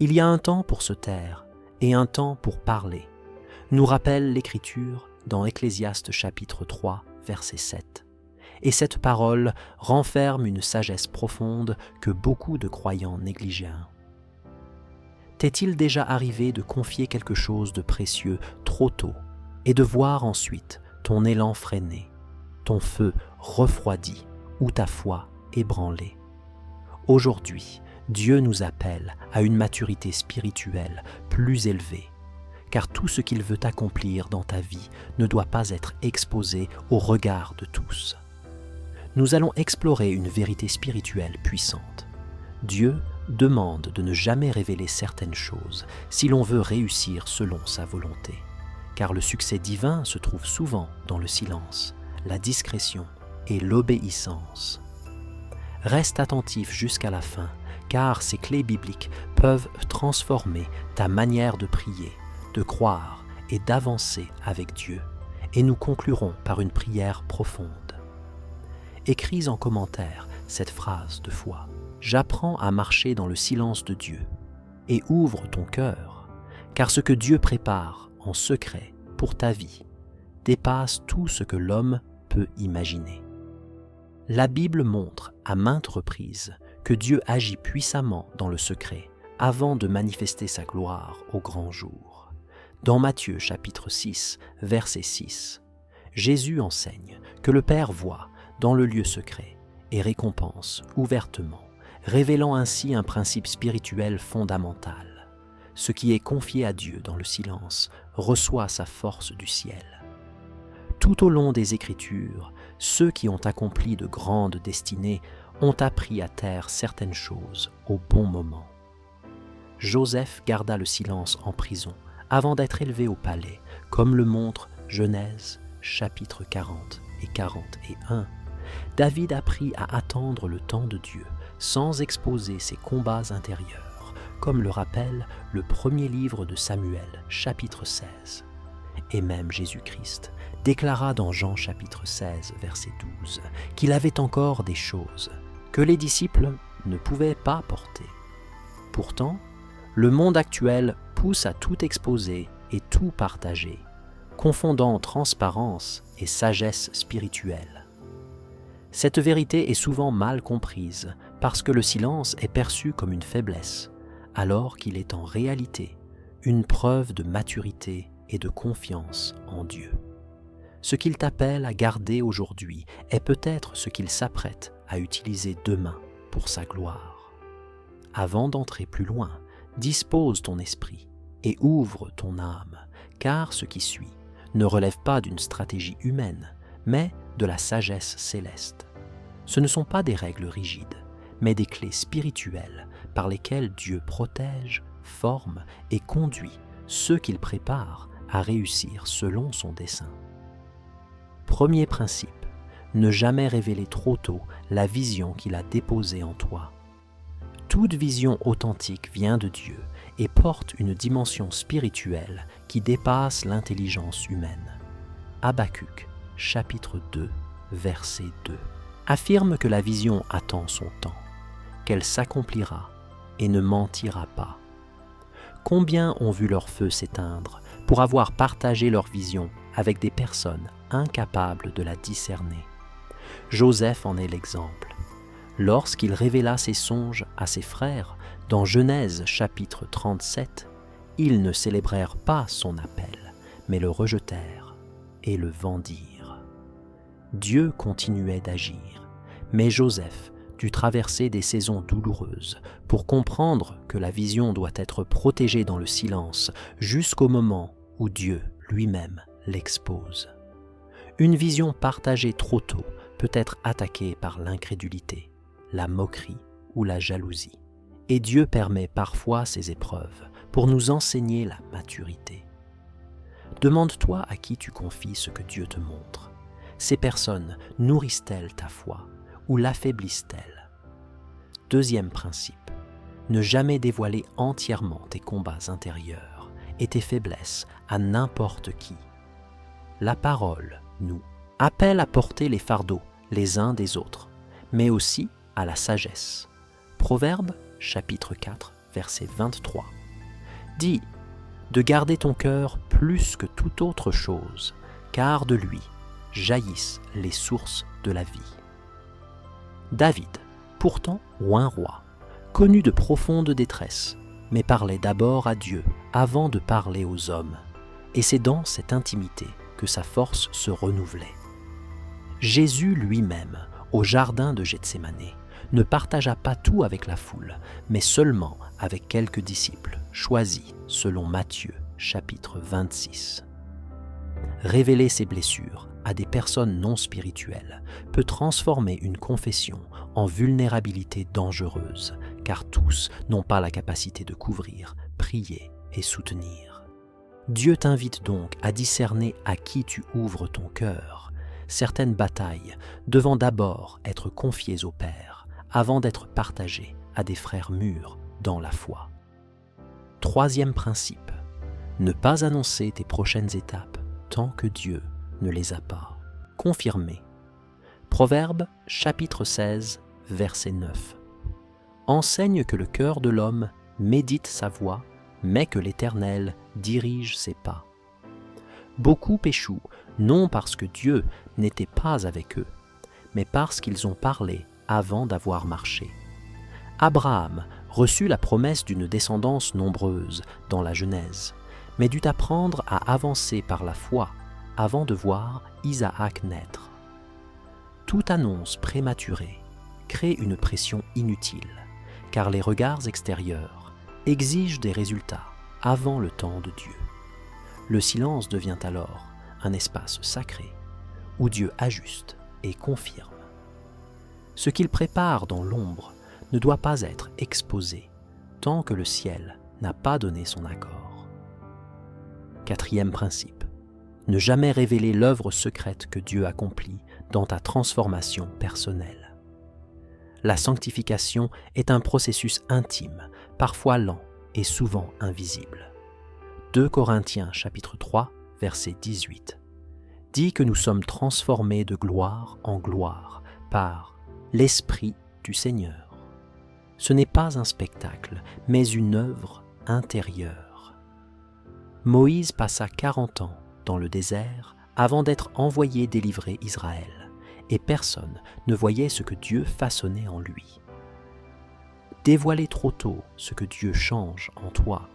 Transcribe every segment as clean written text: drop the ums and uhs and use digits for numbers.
Il y a un temps pour se taire et un temps pour parler, nous rappelle l'Écriture dans Ecclésiaste chapitre 3, verset 7. Et cette parole renferme une sagesse profonde que beaucoup de croyants négligent. T'est-il déjà arrivé de confier quelque chose de précieux trop tôt et de voir ensuite ton élan freiné, ton feu refroidi ou ta foi ébranlée? Aujourd'hui, Dieu nous appelle à une maturité spirituelle plus élevée, car tout ce qu'il veut accomplir dans ta vie ne doit pas être exposé au regard de tous. Nous allons explorer une vérité spirituelle puissante. Dieu demande de ne jamais révéler certaines choses si l'on veut réussir selon sa volonté, car le succès divin se trouve souvent dans le silence, la discrétion et l'obéissance. Reste attentif jusqu'à la fin, car ces clés bibliques peuvent transformer ta manière de prier, de croire et d'avancer avec Dieu, et nous conclurons par une prière profonde. Écris en commentaire cette phrase de foi. J'apprends à marcher dans le silence de Dieu, et ouvre ton cœur, car ce que Dieu prépare en secret pour ta vie dépasse tout ce que l'homme peut imaginer. La Bible montre à maintes reprises que Dieu agit puissamment dans le secret avant de manifester sa gloire au grand jour. Dans Matthieu chapitre 6, verset 6, Jésus enseigne que le Père voit dans le lieu secret et récompense ouvertement, révélant ainsi un principe spirituel fondamental. Ce qui est confié à Dieu dans le silence reçoit sa force du ciel. Tout au long des Écritures, ceux qui ont accompli de grandes destinées ont appris à taire certaines choses au bon moment. Joseph garda le silence en prison avant d'être élevé au palais, comme le montre Genèse chapitre 40 et 41. David apprit à attendre le temps de Dieu sans exposer ses combats intérieurs, comme le rappelle le premier livre de Samuel chapitre 16. Et même Jésus-Christ déclara dans Jean chapitre 16, verset 12, qu'il avait encore des choses que les disciples ne pouvaient pas porter. Pourtant, le monde actuel pousse à tout exposer et tout partager, confondant transparence et sagesse spirituelle. Cette vérité est souvent mal comprise parce que le silence est perçu comme une faiblesse, alors qu'il est en réalité une preuve de maturité et de confiance en Dieu. Ce qu'il t'appelle à garder aujourd'hui est peut-être ce qu'il s'apprête à utiliser demain pour sa gloire. Avant d'entrer plus loin, dispose ton esprit et ouvre ton âme, car ce qui suit ne relève pas d'une stratégie humaine, mais de la sagesse céleste. Ce ne sont pas des règles rigides, mais des clés spirituelles par lesquelles Dieu protège, forme et conduit ceux qu'il prépare à réussir selon son dessein. Premier principe, ne jamais révéler trop tôt la vision qu'il a déposée en toi. Toute vision authentique vient de Dieu et porte une dimension spirituelle qui dépasse l'intelligence humaine. Habacuc, chapitre 2, verset 2, affirme que la vision attend son temps, qu'elle s'accomplira et ne mentira pas. Combien ont vu leur feu s'éteindre pour avoir partagé leur vision avec des personnes incapables de la discerner? Joseph en est l'exemple. Lorsqu'il révéla ses songes à ses frères dans Genèse chapitre 37, ils ne célébrèrent pas son appel, mais le rejetèrent et le vendirent. Dieu continuait d'agir, mais Joseph dut traverser des saisons douloureuses pour comprendre que la vision doit être protégée dans le silence jusqu'au moment où Dieu lui-même l'expose. Une vision partagée trop tôt peut être attaquée par l'incrédulité, la moquerie ou la jalousie. Et Dieu permet parfois ces épreuves pour nous enseigner la maturité. Demande-toi à qui tu confies ce que Dieu te montre. Ces personnes nourrissent-elles ta foi ou l'affaiblissent-elles? Deuxième principe, ne jamais dévoiler entièrement tes combats intérieurs et tes faiblesses à n'importe qui. La parole, nous, appelle à porter les fardeaux les uns des autres, mais aussi à la sagesse. Proverbe chapitre 4, verset 23. Dis de garder ton cœur plus que toute autre chose, car de lui jaillissent les sources de la vie. David, pourtant un roi, connu de profonde détresse, mais parlait d'abord à Dieu avant de parler aux hommes, et c'est dans cette intimité que sa force se renouvelait. Jésus lui-même, au jardin de Gethsémanée, ne partagea pas tout avec la foule, mais seulement avec quelques disciples, choisis selon Matthieu, chapitre 26. Révéler ses blessures à des personnes non spirituelles peut transformer une confession en vulnérabilité dangereuse, car tous n'ont pas la capacité de couvrir, prier et soutenir. Dieu t'invite donc à discerner à qui tu ouvres ton cœur, certaines batailles devant d'abord être confiées au Père, avant d'être partagées à des frères mûrs dans la foi. Troisième principe, ne pas annoncer tes prochaines étapes tant que Dieu ne les a pas confirmées. Proverbe chapitre 16, verset 9. Enseigne que le cœur de l'homme médite sa voie, mais que l'Éternel dirige ses pas. Beaucoup échouent, non parce que Dieu n'était pas avec eux, mais parce qu'ils ont parlé avant d'avoir marché. Abraham reçut la promesse d'une descendance nombreuse dans la Genèse, mais dut apprendre à avancer par la foi avant de voir Isaac naître. Toute annonce prématurée crée une pression inutile, car les regards extérieurs exigent des résultats avant le temps de Dieu. Le silence devient alors un espace sacré où Dieu ajuste et confirme. Ce qu'il prépare dans l'ombre ne doit pas être exposé tant que le ciel n'a pas donné son accord. Quatrième principe, ne jamais révéler l'œuvre secrète que Dieu accomplit dans ta transformation personnelle. La sanctification est un processus intime, parfois lent et souvent invisible. 2 Corinthiens chapitre 3, verset 18 dit que nous sommes transformés de gloire en gloire par l'Esprit du Seigneur. Ce n'est pas un spectacle, mais une œuvre intérieure. Moïse passa 40 ans dans le désert avant d'être envoyé délivrer Israël, et personne ne voyait ce que Dieu façonnait en lui. Dévoiler trop tôt ce que Dieu change en toi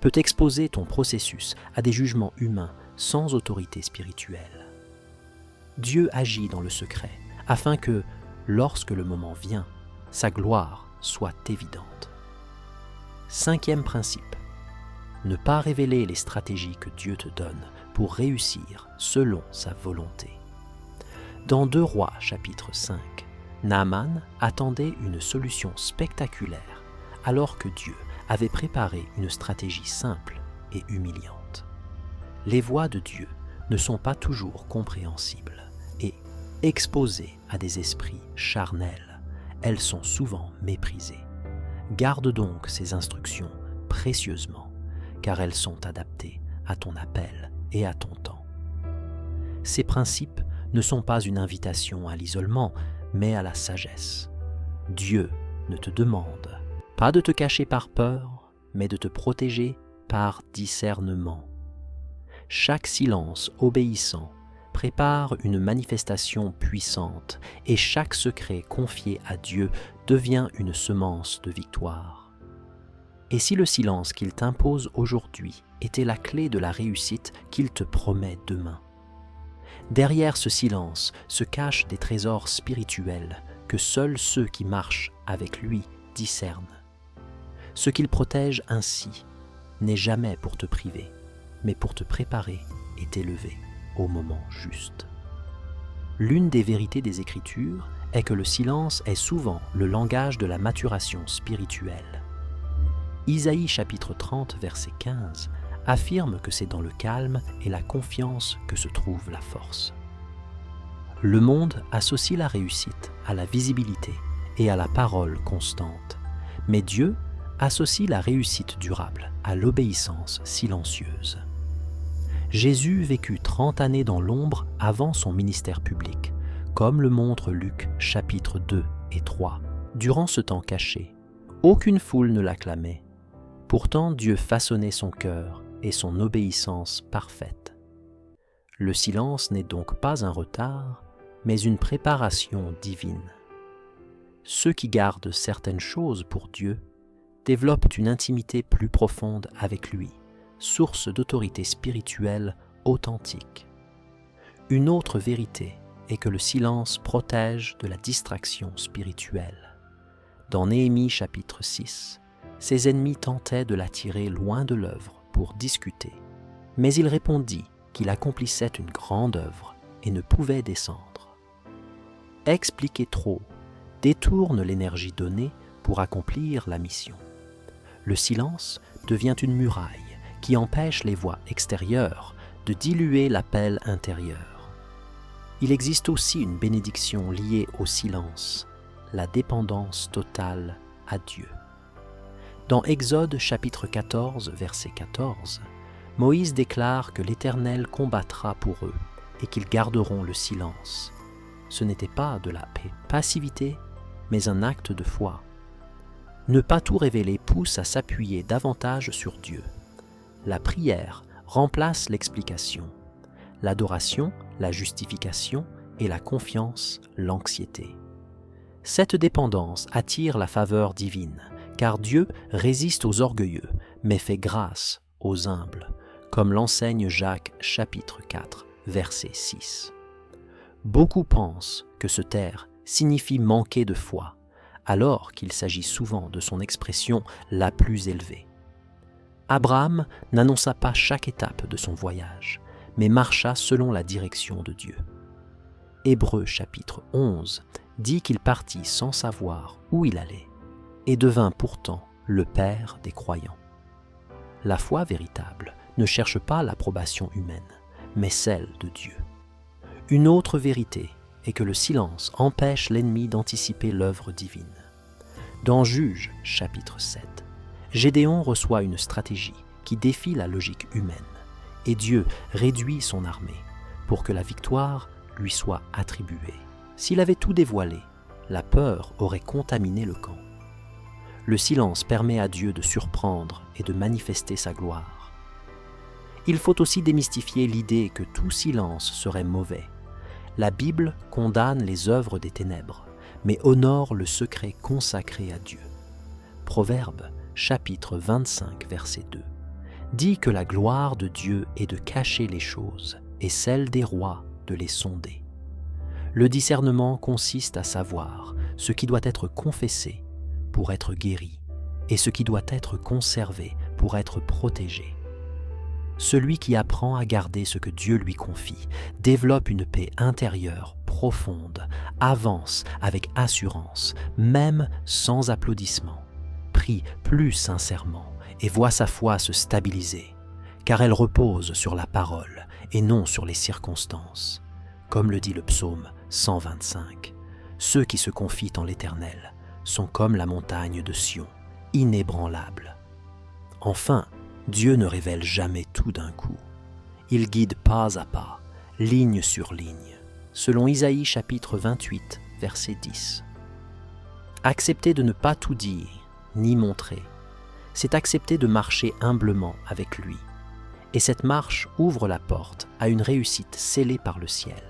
peut exposer ton processus à des jugements humains sans autorité spirituelle. Dieu agit dans le secret afin que, lorsque le moment vient, sa gloire soit évidente. Cinquième principe, ne pas révéler les stratégies que Dieu te donne pour réussir selon sa volonté. Dans 2 Rois chapitre 5, Naaman attendait une solution spectaculaire alors que Dieu avait préparé une stratégie simple et humiliante. Les voies de Dieu ne sont pas toujours compréhensibles et, exposées à des esprits charnels, elles sont souvent méprisées. Garde donc ces instructions précieusement, car elles sont adaptées à ton appel et à ton temps. Ces principes ne sont pas une invitation à l'isolement, mais à la sagesse. Dieu ne te demande pas de te cacher par peur, mais de te protéger par discernement. Chaque silence obéissant prépare une manifestation puissante et chaque secret confié à Dieu devient une semence de victoire. Et si le silence qu'il t'impose aujourd'hui était la clé de la réussite qu'il te promet demain? Derrière ce silence se cachent des trésors spirituels que seuls ceux qui marchent avec lui discernent. Ce qu'il protège ainsi n'est jamais pour te priver, mais pour te préparer et t'élever au moment juste. L'une des vérités des Écritures est que le silence est souvent le langage de la maturation spirituelle. Isaïe chapitre 30 verset 15 affirme que c'est dans le calme et la confiance que se trouve la force. Le monde associe la réussite à la visibilité et à la parole constante, mais Dieu associe la réussite durable à l'obéissance silencieuse. Jésus vécut 30 années dans l'ombre avant son ministère public, comme le montre Luc chapitre 2 et 3. Durant ce temps caché, aucune foule ne l'acclamait, Pourtant Dieu façonnait son cœur et son obéissance parfaite. Le silence n'est donc pas un retard, mais une préparation divine. Ceux qui gardent certaines choses pour Dieu développent une intimité plus profonde avec lui, source d'autorité spirituelle authentique. Une autre vérité est que le silence protège de la distraction spirituelle. Dans Néhémie chapitre 6, ses ennemis tentaient de l'attirer loin de l'œuvre pour discuter, mais il répondit qu'il accomplissait une grande œuvre et ne pouvait descendre. Expliquer trop détourne l'énergie donnée pour accomplir la mission. Le silence devient une muraille qui empêche les voix extérieures de diluer l'appel intérieur. Il existe aussi une bénédiction liée au silence, la dépendance totale à Dieu. Dans Exode chapitre 14, verset 14, Moïse déclare que l'Éternel combattra pour eux et qu'ils garderont le silence. Ce n'était pas de la passivité, mais un acte de foi. Ne pas tout révéler pousse à s'appuyer davantage sur Dieu. La prière remplace l'explication, l'adoration, la justification et la confiance, l'anxiété. Cette dépendance attire la faveur divine, car Dieu résiste aux orgueilleux, mais fait grâce aux humbles, comme l'enseigne Jacques chapitre 4, verset 6. Beaucoup pensent que se taire signifie manquer de foi, alors qu'il s'agit souvent de son expression la plus élevée. Abraham n'annonça pas chaque étape de son voyage, mais marcha selon la direction de Dieu. Hébreux chapitre 11 dit qu'il partit sans savoir où il allait, et devint pourtant le père des croyants. La foi véritable ne cherche pas l'approbation humaine, mais celle de Dieu. Une autre vérité est que le silence empêche l'ennemi d'anticiper l'œuvre divine. Dans Juges chapitre 7, Gédéon reçoit une stratégie qui défie la logique humaine, et Dieu réduit son armée pour que la victoire lui soit attribuée. S'il avait tout dévoilé, la peur aurait contaminé le camp. Le silence permet à Dieu de surprendre et de manifester sa gloire. Il faut aussi démystifier l'idée que tout silence serait mauvais. La Bible condamne les œuvres des ténèbres, mais honore le secret consacré à Dieu. Proverbe, chapitre 25, verset 2, dit que la gloire de Dieu est de cacher les choses, et celle des rois de les sonder. Le discernement consiste à savoir ce qui doit être confessé pour être guéri, et ce qui doit être conservé pour être protégé. Celui qui apprend à garder ce que Dieu lui confie développe une paix intérieure profonde, avance avec assurance, même sans applaudissements, prie plus sincèrement et voit sa foi se stabiliser, car elle repose sur la parole et non sur les circonstances. Comme le dit le psaume 125, ceux qui se confient en l'Éternel sont comme la montagne de Sion, inébranlable. Enfin, Dieu ne révèle jamais tout d'un coup. Il guide pas à pas, ligne sur ligne, selon Isaïe chapitre 28, verset 10. Accepter de ne pas tout dire, ni montrer, c'est accepter de marcher humblement avec lui. Et cette marche ouvre la porte à une réussite scellée par le ciel.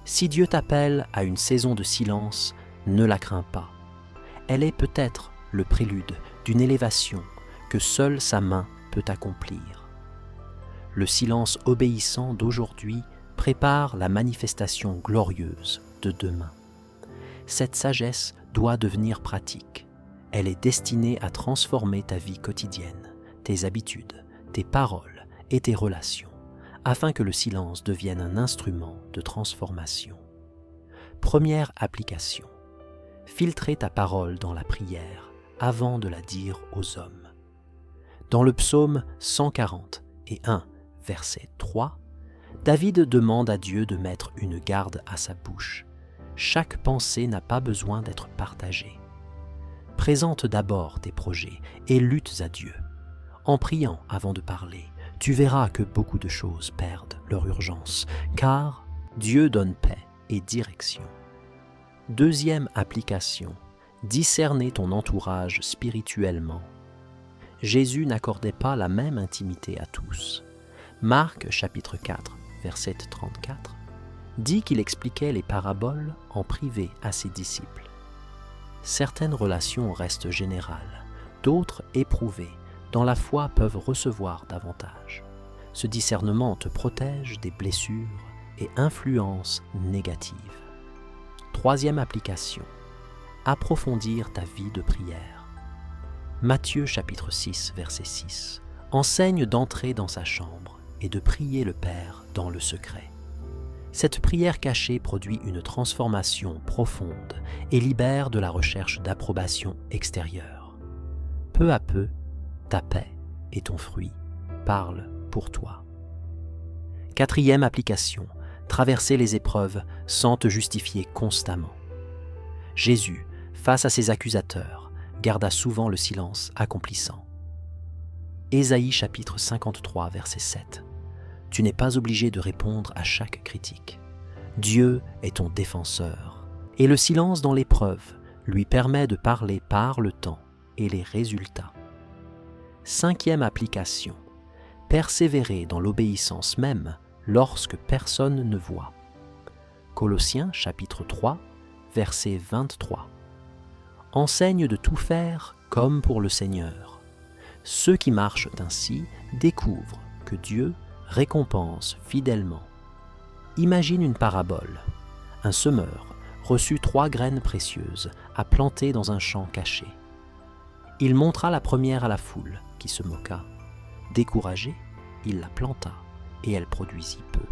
Si Dieu t'appelle à une saison de silence, ne la crains pas. Elle est peut-être le prélude d'une élévation que seule sa main peut accomplir. Le silence obéissant d'aujourd'hui prépare la manifestation glorieuse de demain. Cette sagesse doit devenir pratique. Elle est destinée à transformer ta vie quotidienne, tes habitudes, tes paroles et tes relations, afin que le silence devienne un instrument de transformation. Première application. Filtrer ta parole dans la prière avant de la dire aux hommes. Dans le psaume 141, verset 3, David demande à Dieu de mettre une garde à sa bouche. Chaque pensée n'a pas besoin d'être partagée. Présente d'abord tes projets et lutte à Dieu. En priant avant de parler, tu verras que beaucoup de choses perdent leur urgence, car Dieu donne paix et direction. Deuxième application, discerner ton entourage spirituellement. Jésus n'accordait pas la même intimité à tous. Marc chapitre 4, verset 34, dit qu'il expliquait les paraboles en privé à ses disciples. Certaines relations restent générales, d'autres éprouvées, dans la foi peuvent recevoir davantage. Ce discernement te protège des blessures et influences négatives. Troisième application, approfondir ta vie de prière. Matthieu chapitre 6, verset 6, enseigne d'entrer dans sa chambre et de prier le Père dans le secret. Cette prière cachée produit une transformation profonde et libère de la recherche d'approbation extérieure. Peu à peu, ta paix et ton fruit parlent pour toi. Quatrième application, traverser les épreuves sans te justifier constamment. Jésus, face à ses accusateurs, garda souvent le silence accomplissant. Ésaïe chapitre 53, verset 7. Tu n'es pas obligé de répondre à chaque critique. Dieu est ton défenseur, et le silence dans l'épreuve lui permet de parler par le temps et les résultats. Cinquième application, persévérer dans l'obéissance même lorsque personne ne voit. Colossiens chapitre 3, verset 23. Enseigne de tout faire comme pour le Seigneur. Ceux qui marchent ainsi découvrent que Dieu récompense fidèlement. Imagine une parabole. Un semeur reçut 3 graines précieuses à planter dans un champ caché. Il montra la première à la foule, qui se moqua. Découragé, il la planta, et elle produisit peu.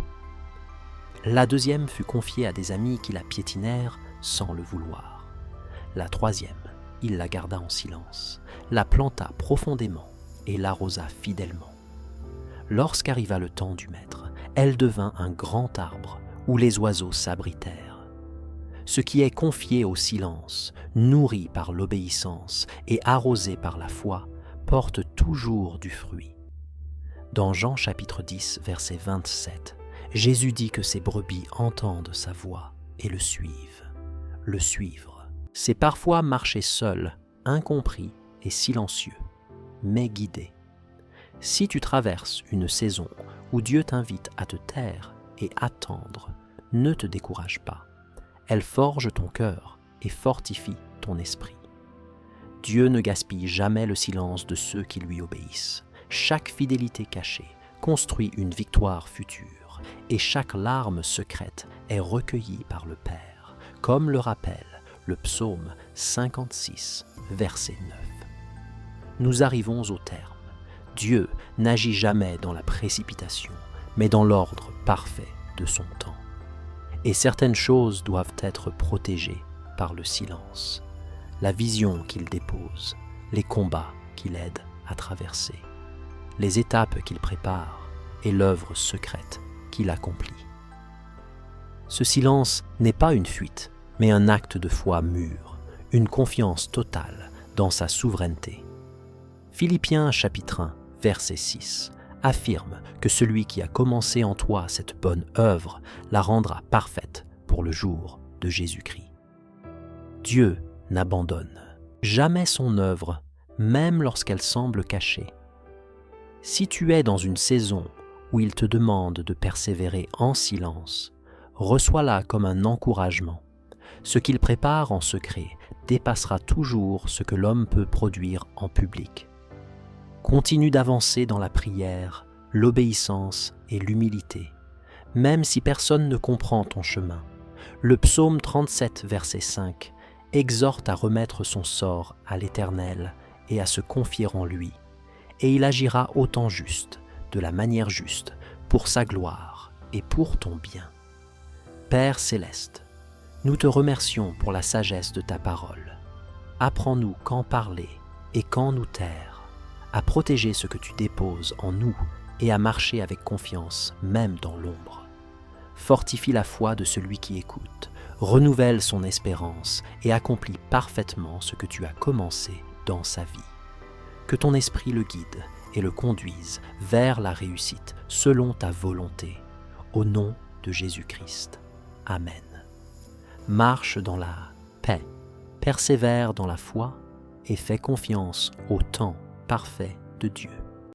La deuxième fut confiée à des amis qui la piétinèrent sans le vouloir. La troisième, il la garda en silence, la planta profondément et l'arrosa fidèlement. Lorsqu'arriva le temps du maître, elle devint un grand arbre où les oiseaux s'abritèrent. Ce qui est confié au silence, nourri par l'obéissance et arrosé par la foi, porte toujours du fruit. Dans Jean chapitre 10, verset 27, Jésus dit que ses brebis entendent sa voix et le suivent. Le suivre, c'est parfois marcher seul, incompris et silencieux, mais guidé. Si tu traverses une saison où Dieu t'invite à te taire et attendre, ne te décourage pas. Elle forge ton cœur et fortifie ton esprit. Dieu ne gaspille jamais le silence de ceux qui lui obéissent. Chaque fidélité cachée construit une victoire future et chaque larme secrète est recueillie par le Père, comme le rappelle le psaume 56, verset 9. Nous arrivons au terme. Dieu n'agit jamais dans la précipitation, mais dans l'ordre parfait de son temps. Et certaines choses doivent être protégées par le silence, la vision qu'il dépose, les combats qu'il aide à traverser, les étapes qu'il prépare et l'œuvre secrète qu'il accomplit. Ce silence n'est pas une fuite, mais un acte de foi mûr, une confiance totale dans sa souveraineté. Philippiens chapitre 1, verset 6, affirme que celui qui a commencé en toi cette bonne œuvre la rendra parfaite pour le jour de Jésus-Christ. Dieu n'abandonne jamais son œuvre, même lorsqu'elle semble cachée. Si tu es dans une saison où il te demande de persévérer en silence, reçois-la comme un encouragement. Ce qu'il prépare en secret dépassera toujours ce que l'homme peut produire en public. Continue d'avancer dans la prière, l'obéissance et l'humilité, même si personne ne comprend ton chemin. Le psaume 37, verset 5, exhorte à remettre son sort à l'Éternel et à se confier en lui, et il agira au temps juste, de la manière juste, pour sa gloire et pour ton bien. Père céleste, nous te remercions pour la sagesse de ta parole. Apprends-nous quand parler et quand nous taire, à protéger ce que tu déposes en nous et à marcher avec confiance même dans l'ombre. Fortifie la foi de celui qui écoute, renouvelle son espérance et accomplit parfaitement ce que tu as commencé dans sa vie. Que ton esprit le guide et le conduise vers la réussite selon ta volonté. Au nom de Jésus-Christ. Amen. Marche dans la paix, persévère dans la foi et fais confiance au temps parfait de Dieu.